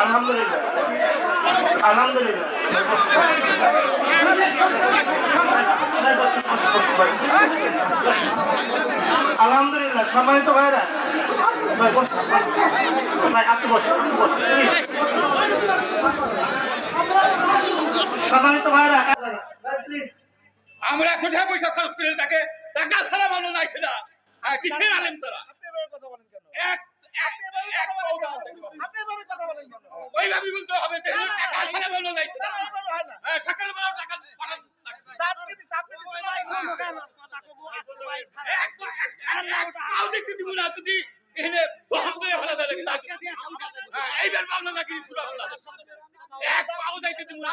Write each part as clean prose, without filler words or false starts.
আলহামদুলিল্লাহ আলহামদুলিল্লাহ আলহামদুলিল্লাহ সম্মানিত ভাইরা ভাই আপনি বসুন সম্মানিত ভাইরা প্লিজ আমরা কোথায় পয়সা খরচ করে তাকে টাকা ছাড়া ভালো নাই সেটা কিসের আলেম তোরা কথা বলেন কেন ওইভাবে বলতে হবে টাকা ছাড়া ভালো নাই সকালবেলা টাকা পাঠান দেখতে দিব না যদি এখানে দহন করে ফেলা যায় এইবার পাবনা নাকি পুরো ফেলা এক পাও যাইতে দিব না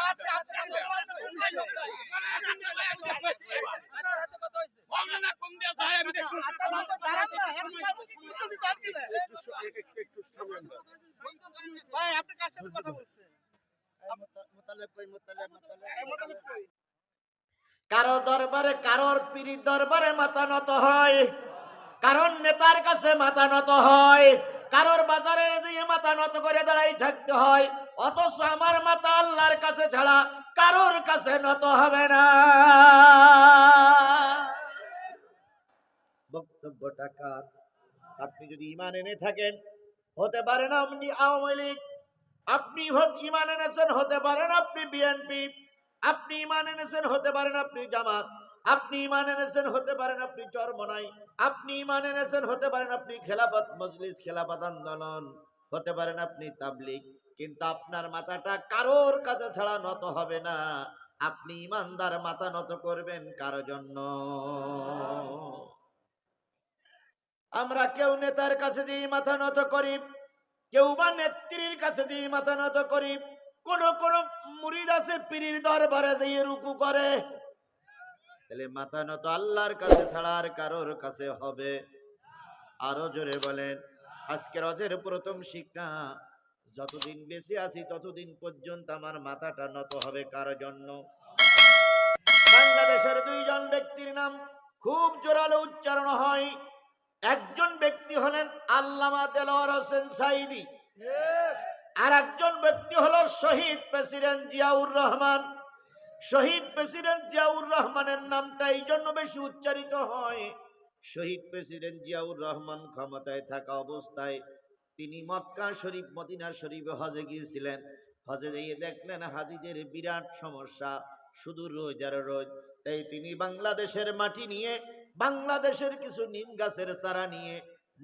না কম দেওয়া যায় আমি দেখুন ভাই আপনি কার সাথে কথা বলছেন কারো দরবারে কারোর পীরের দরবারে মাথা নত হয়, কারণ নেতার কাছে মাথা নত হয়, কারোর বাজারে দিয়ে মাথা নত করে দাঁড়াই থাকতে হয়, অথচ আমার মাথা আল্লাহর কাছে ছাড়া কারোর কাছে নত হবে না। বক্তব্যটা কার? আপনি যদি ঈমান এনে থাকেন হতে পারেন আপনি আওয়ামী লীগ, আপনি ঈমান এনেছেন হতে পারেন আপনি বিএনপি, আপনি ঈমান এনেছেন হতে পারেন আপনি জামাত, আপনি ঈমান এনেছেন হতে পারেন আপনি চরমনাই, আপনি ঈমান এনেছেন হতে পারেন আপনি খেলাফত মজলিস খেলাফত আন্দোলন, হতে পারেন আপনি তাবলীগ, কিন্তু আপনার মাথাটা কারোর কাছে ছাড়া নত হবে না। আপনি ঈমানদার মাথা নত করবেন কার জন্য? আমরা কেউ নেতার কাছে দিয়ে মাথা নত করি, কেউ বা নেত্রীর কাছে দিয়ে মাথা নত করি, কোন কোন মুরিদ আছে পীরের দরবারে যেয়ে রুকু করে। তাহলে মাথা নত আল্লাহর কাছে ছাড়া আর কারোর কাছে হবে? আরো জোরে বলেন। আজকে রজের প্রথম শিক্ষা, যতদিন বেঁচে আছি ততদিন পর্যন্ত আমার মাথাটা নত হবে কার জন্য? বাংলাদেশের দুইজন ব্যক্তির নাম খুব জোরালো উচ্চারণ হয়। একজন ব্যক্তি হলেন আল্লামা দেলোয়ার হোসেন সাঈদী, আর একজন ব্যক্তি হলো শহীদ প্রেসিডেন্ট জিয়াউর রহমান। শহীদ প্রেসিডেন্ট জিয়াউর রহমানের নামটা এই জন্য বেশি উচ্চারিত হয়, শহীদ প্রেসিডেন্ট জিয়াউর রহমান ক্ষমতায় থাকা অবস্থায় তিনি মক্কা শরীফ মদিনা শরীফে হজে গিয়েছিলেন। হজে গিয়ে দেখলেন হাজিদের বিরাট সমস্যা, শুধু রোজ আর রোজ। তাই তিনি বাংলাদেশের মাটি নিয়ে, বাংলাদেশের কিছু নিম গাছের চারা নিয়ে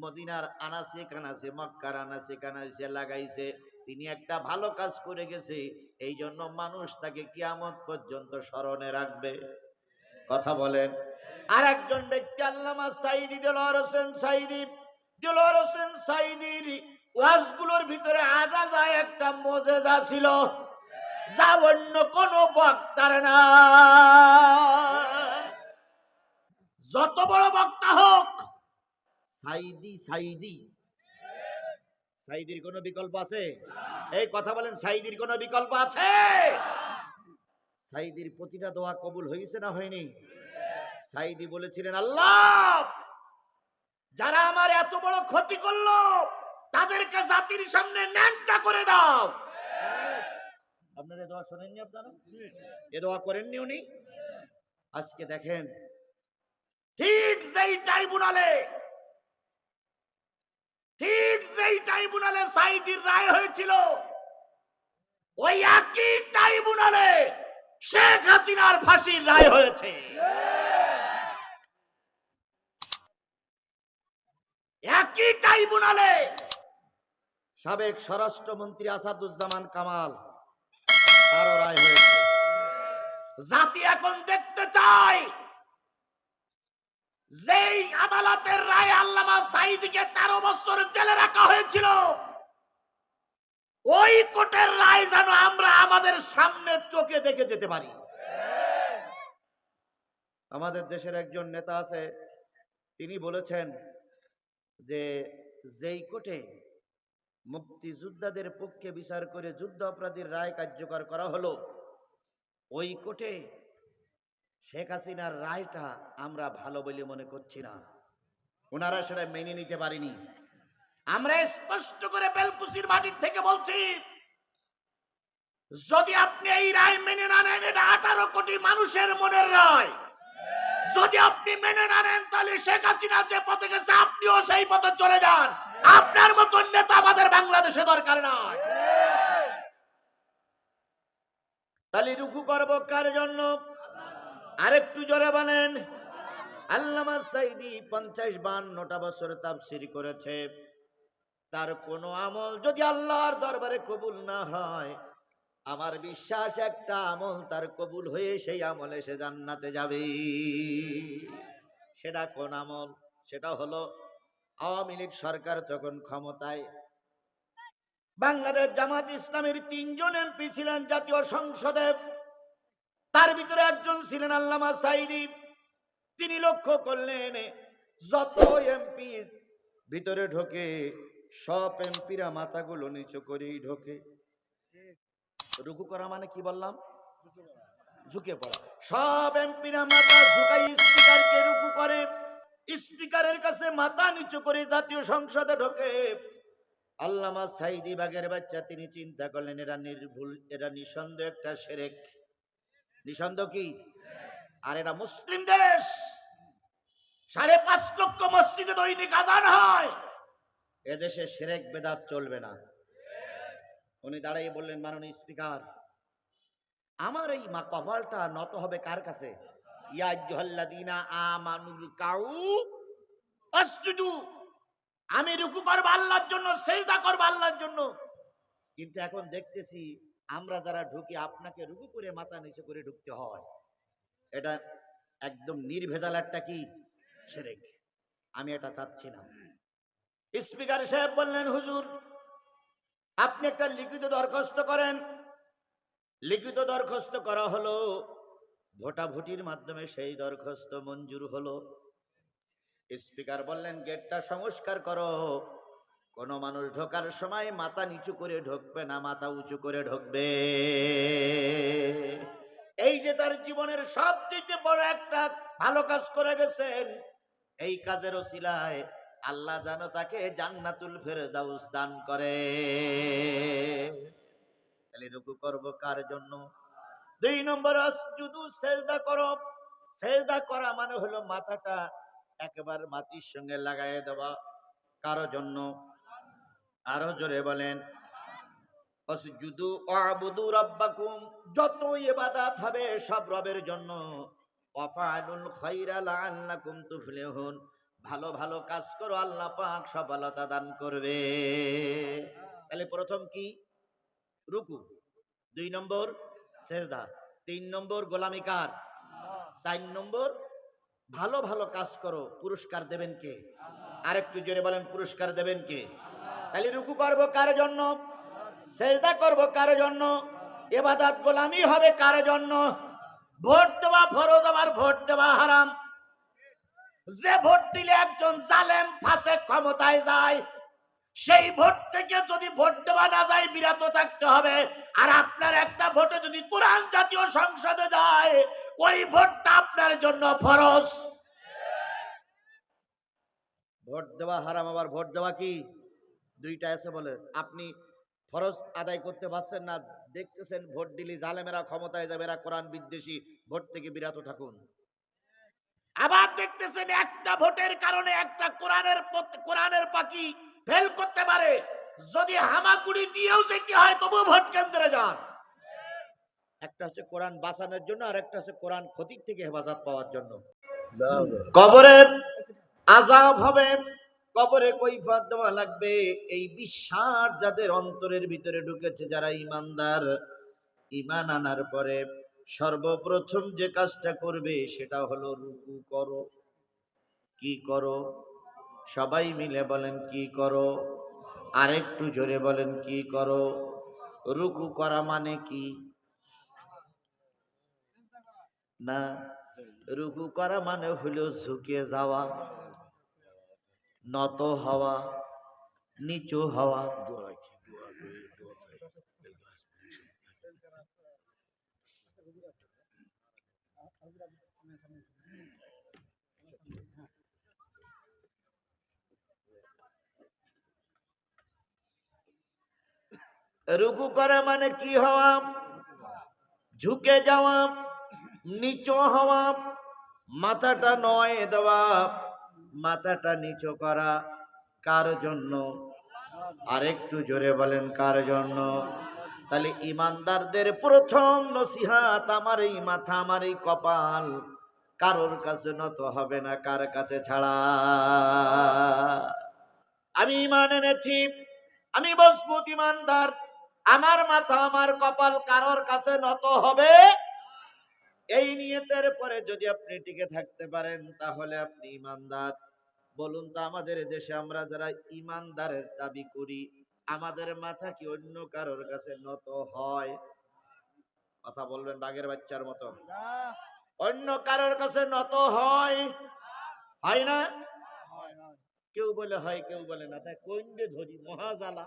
মদিনার আনাসে কানাসে, মক্কার আনাসে কানাসে লাগাইছে। তিনি একটা ভালো কাজ করে গেছে, এই জন্য মানুষ তাকে কিয়ামত পর্যন্ত স্মরণে রাখবে। কথা বলেন। আর একজন ব্যক্তি আল্লামা সাঈদী দেলোয়ার হোসেন সাঈদী। দেলোয়ার হোসেন সাঈদীর ওয়াজগুলোর ভিতরে আলাদা একটা মুজিজা ছিল, যা অন্য কোন বক্তার না। যত বড় বক্তা হোক, সাঈদী সাঈদী, সাঈদীর কোনো বিকল্প আছে? এই কথা বলেন, সাঈদীর কোনো বিকল্প আছে? সাঈদীর প্রতিটা দোয়া কবুল হয়েছে না হয়নি? সাঈদী বলেছিলেন, আল্লাহ যারা আমার এত বড় ক্ষতি করলো তাদেরকে জাতির সামনে ন্যাংটা করে দাও। আপনারা দোয়া শোনেননি? আপনারা এ দোয়া করেননি উনি? আজকে দেখেন, ঠিক যেই ট্রাইব্যুনালে সাঈদীর রায় হয়েছিল, ওই একই ট্রাইব্যুনালে শেখ হাসিনার ফাঁসির রায় হয়েছে। একই ট্রাইব্যুনালে সাবেক স্বরাষ্ট্রমন্ত্রী আসাদুজ্জামান কামাল, তারও রায় হয়েছে। জাতি এখন দেখতে চায় যেই আদালতের রায়ে আল্লামা সাঈদীকে 13 বছর জেলে রাখা হয়েছিল, ওই কোর্টের রায় যেন আমরা আমাদের সামনে চোখে দেখে যেতে পারি। আমাদের দেশের একজন নেতা আছে, তিনি বলেছেন যে যেই কোর্টে মুক্তিযোদ্ধাদের পক্ষে বিচার করে যুদ্ধ অপরাধীর রায় কার্যকর করা হলো, ওই কোর্টে শেখ হাসিনার রায়টা আমরা ভালো বলে মনে করছি না, ওনারা সেটা মেনে নিতে পারিনি। আমরা স্পষ্ট করে বেলকুচির মাটির থেকে বলছি, যদি আপনি এই রায় মেনে না নেন, এটা 18 কোটি মানুষের মনের রায়। যদি আপনি মেনে না নেন, তাহলে শেখ হাসিনা যে পথে গেছে আপনিও সেই পথে চলে যান। আপনার মতন নেতা আমাদের বাংলাদেশে দরকার নাই। তাহলে রুকু করব কার জন্য? আরেকটু জোরে বলেন। আল্লামা সাঈদী 50-52টা বছর তাফসীর করেছে। তার কোন আমল যদি আল্লাহর দরবারে কবুল না হয়, আমার বিশ্বাস একটা আমল তার কবুল হয়ে সেই আমলে সে জান্নাতে যাবে। সেটা কোন আমল? সেটা হলো আওয়ামী লীগ সরকার যখন ক্ষমতায়, বাংলাদেশ জামাত ইসলামের 3 জন এমপি ছিলেন জাতীয় সংসদে, তার ভিতরে একজন ছিলেন আল্লামা সাঈদী। তিনি লক্ষ্য করলেন যত এমপি ভিতরে ঢোকে সব এমপিরা মাথাগুলো নিচু করেই ঢোকে। রুকু করা মানে কি বললাম? ঝুঁকে পড়া। সব এমপিরা মাথা ঝুঁকাই স্পিকারকে রুকু করে, স্পিকারের কাছে মাথা নিচু করে জাতীয় সংসদে ঢোকে। আল্লামা সাঈদী বাগের বাচ্চা তিনি চিন্তা করলেন, এরা নির্ভুল, এরা নিঃসন্দেহ একটা শিরক। নিঃসন্দেহ কি? আর এটা মুসলিম দেশ, 5.5 লক্ষ মসজিদে দৈনিক আযান হয়, এদেশে শিরক বেদাত চলবে না। উনি দাঁড়িয়ে বললেন, মাননীয় স্পিকার, আমার এই মা কপালটা নত হবে কার কাছে? ইয়া আইয়ুহাল্লাযীনা আমানুর কাউ আসজুদু, আমি রুকু করব আল্লাহর জন্য, সিজদা করব আল্লাহর জন্য। কিন্তু এখন দেখতেছি আমরা যারা ঢুকি আপনাকে রুকু করে মাথা নিচু করে ঢুকতে হয়। এটা একদম নির্ভেজাল একটা কি শিরক। আমি এটা চাচ্ছি না। স্পিকার সাহেব বললেন, হুজুর আপনি একটা লিখিত দরখাস্ত করেন। লিখিত দরখাস্ত করা হলো, ভোটাভুটির মাধ্যমে সেই দরখাস্ত মঞ্জুর হলো। স্পিকার বললেন, গেটটা সংস্কার করো, কোন মানুষ ঢোকার সময় মাথা নিচু করে ঢুকবে না, মাথা উঁচু করে ঢুকবে। এই যে তার জীবনের সবচেয়ে বড় একটা ভালো কাজ করে গেছেন, এই কাজের ওসিলায় আল্লাহ যেন তাকে জান্নাতুল ফেরদাউস দান করে। তাহলে রুকু করব কার জন্য? 2 নম্বর আসজুদু, সিজদা করো। সিজদা করা মানে হলো মাথাটা একবার মাটির সঙ্গে লাগায় দেওয়া। কারো জন্য? আরো জোরে বলেন। আসজুদু ওয়াবুদু রাব্বাকুম, যত ইবাদত হবে সব রবের জন্য। ওয়াফালুল খায়রা লাআল্লাকুম তুফলিহুন, ভালো ভালো কাজ করো, আল্লাহ পাক সফলতা দান করবে। তাহলে প্রথম কি? রুকু। 2 নম্বর সিজদা। 3 নম্বর গোলামি কার? 4 নম্বর ভালো ভালো কাজ করো, পুরস্কার দেবেন কে? আরেকটু জোরে বলেন, পুরস্কার দেবেন কে? তাহলে রুকু করব কার জন্য? সিজদা করব কার জন্য? ইবাদত গোলামি হবে কার জন্য? ভোট দেওয়া ফরজ, আবার ভোট দেওয়া হারাম। যে ভোট দিলে একজন জালেম ফাসিক ক্ষমতায় যায়, সেই ভোট থেকে যদি ভোট দেওয়া না যায় বিরত থাকতে হবে। আর আপনার একটা ভোটে যদি কোরআন জাতীয় সংসদে যায়, ওই ভোটটা আপনার জন্য ফরজ। ভোট দেওয়া হারাম, আবার ভোট দেওয়া কি? দুইটা আছে বলে। আপনি ফরজ আদায় করতে পারছেন না, দেখতেছেন ভোট দিলে জালেমেরা ক্ষমতায় যাবে, এরা কোরআন বিদ্বেষী, ভোট থেকে বিরত থাকুন। আবার দেখতেছেন একটা ভোটের কারণে একটা কোরআনের পাখি ফেল করতে পারে, যদি হামাগুড়ি দিয়েও যেতে হয় তবু ভোট কেন্দ্রে যান। একটা হচ্ছে কোরআন বাঁচানোর জন্য, আর একটা হচ্ছে কোরআন ক্ষতির থেকে হেফাজত পাওয়ার জন্য। কবরে আযাব হবে, কবরে কৈফিয়ত দেওয়া লাগবে। এই বিশ্বাস যাদের অন্তরের ভিতরে ঢুকেছে, যারা ঈমানদার, ঈমান আনার পরে সর্বপ্রথম যে কাজটা করবে সেটা হলো রুকু করো। কি করো? সবাই মিলে বলেন, কি করো? আরেকটু জোরে বলেন, কি করো? রুকু করা মানে কি? না, রুকু করা মানে হলো ঝুঁকে যাওয়া, নত হওয়া, নিচু হওয়া। রুকু করে মানে কি হওয়া? ঝুঁকে যাওয়া, নিচু হওয়া, মাথাটা নয় দেওয়া, মাথাটা নিচু করা। কার জন্য? আরেকটু জোরে বলেন, কার জন্য? তাহলে ইমানদারদের প্রথম নসিহাত, আমার এই মাথা, আমার এই কপাল কারোর কাছে নত হবে না। কার কাছে ছাড়া? আমি ঈমান এনেছি, আমি মজবুত ইমানদার, আমার মাথা আমার কপাল কারোর কাছে নত হবে। এই নিয়তের পরে যদি আপনি টিকে থাকতে পারেন তাহলে আপনি ইমানদার। বলুন তো, আমাদের দেশে আমরা যারা ইমানদারের দাবি করি, আমাদের মাথা কি অন্য কারোর কাছে নত হয়? কথা বলবেন বাঘের বাচ্চার মতো। অন্য কারোর কাছে নত হয়? হয় না? কেউ বলে হয়, কেউ বলে না। তাই কোন ধরি মহাজালা।